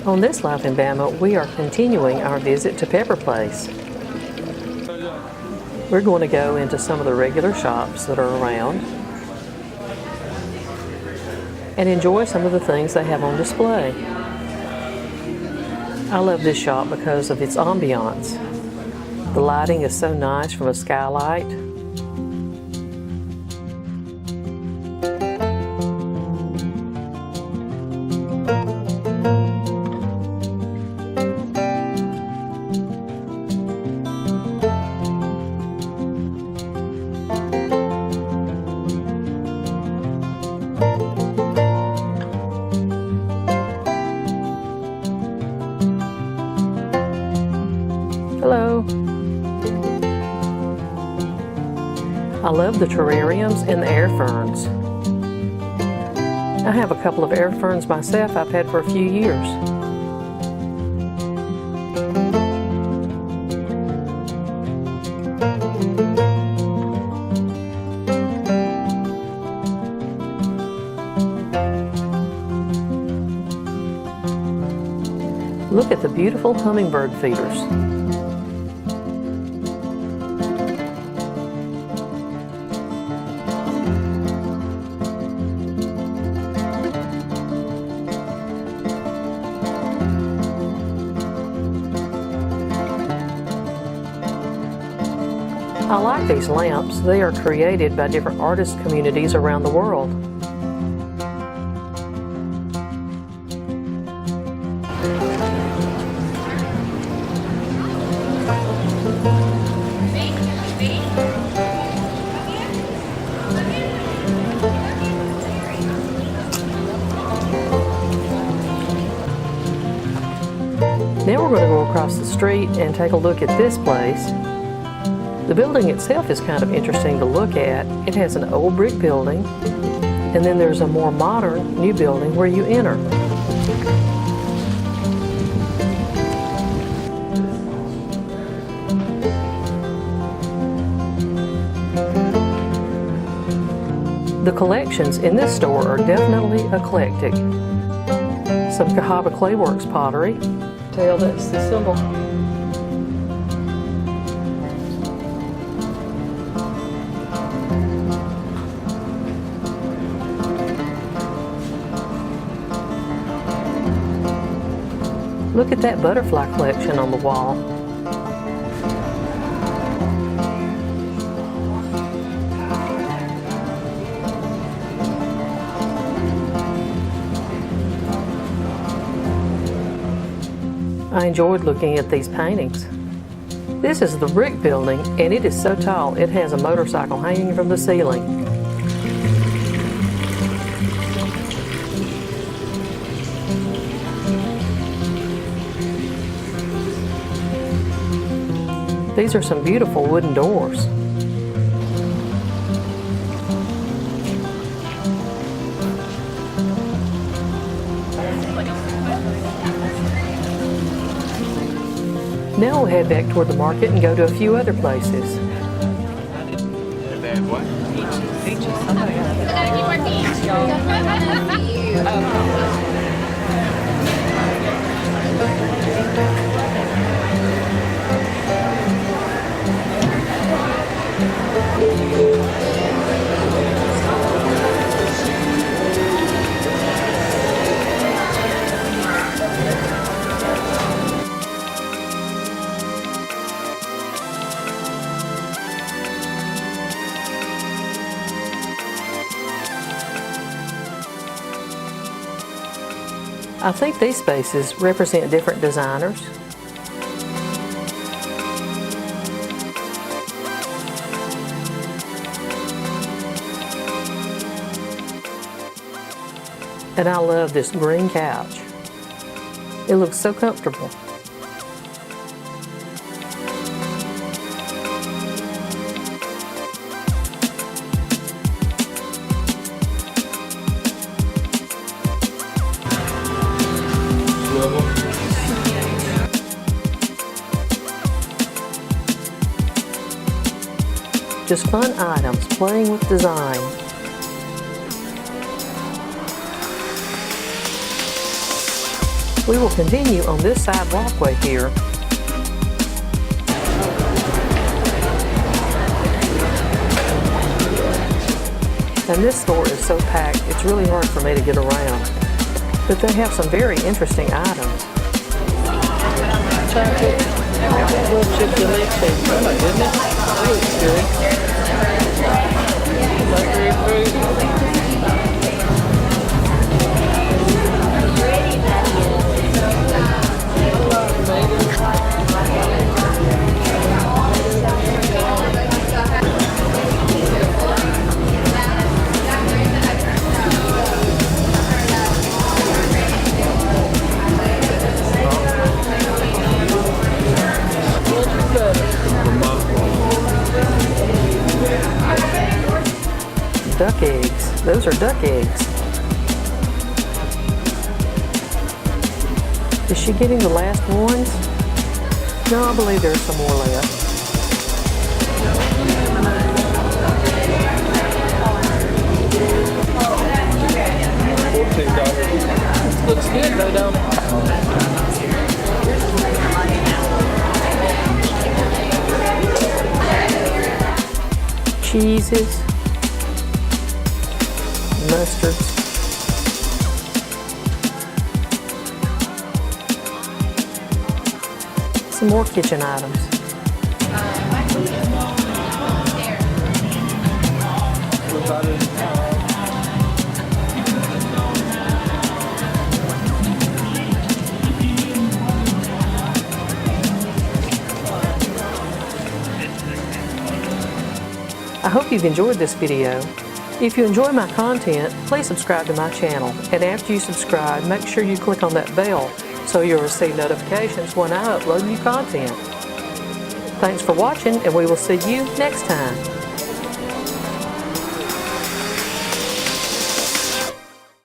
On this Life in Bama, we are continuing our visit to Pepper Place. We're going to go into some of the regular shops that are around and enjoy some of the things they have on display. I love this shop because of its ambiance. The lighting is so nice from a skylight. Hello. I love the terrariums and the air ferns. I have a couple of air ferns myself I've had for a few years. Look at the beautiful hummingbird feeders. I like these lamps. They are created by different artist communities around the world. Now we're going to go across the street and take a look at this place. The building itself is kind of interesting to look at. It has an old brick building, and then there's a more modern new building where you enter. The collections in this store are definitely eclectic. Some Cahaba Clayworks pottery. Tell that's the symbol. Look at that butterfly collection on the wall. I enjoyed looking at these paintings. This is the brick building, and it is so tall it has a motorcycle hanging from the ceiling. These are some beautiful wooden doors. Now we'll head back toward the market and go to a few other places. What? Peaches. Somebody got it. I gotta keep our peach. I think these spaces represent different designers. And I love this green couch. It looks so comfortable. Just fun items, playing with design. We will continue on this side walkway here. And this store is so packed, it's really hard for me to get around. But they have some very interesting items. Chocolate, little chips and leche. Oh my goodness, that looks good. Luxury fruit. Duck eggs. Those are duck eggs. Is she getting the last ones? No, I believe there's some more left. $14. Looks good though, don't it? Cheeses, mustards, some more kitchen items. I hope you've enjoyed this video. If you enjoy my content, please subscribe to my channel. And after you subscribe, make sure you click on that bell so you'll receive notifications when I upload new content. Thanks for watching, and we will see you next time.